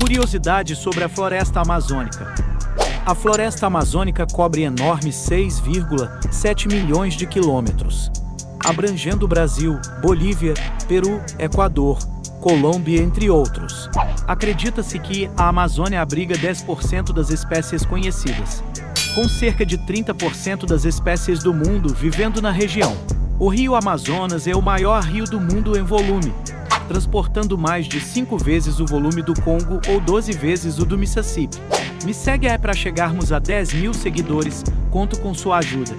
Curiosidade sobre a floresta amazônica. A floresta amazônica cobre enormes 6,7 milhões de quilômetros, abrangendo o Brasil, Bolívia, Peru, Equador, Colômbia, entre outros. Acredita-se que a Amazônia abriga 10% das espécies conhecidas, com cerca de 30% das espécies do mundo vivendo na região. O rio Amazonas é o maior rio do mundo em volume, transportando mais de 5 vezes o volume do Congo ou 12 vezes o do Mississippi. Me segue aí para chegarmos a 10 mil seguidores, conto com sua ajuda.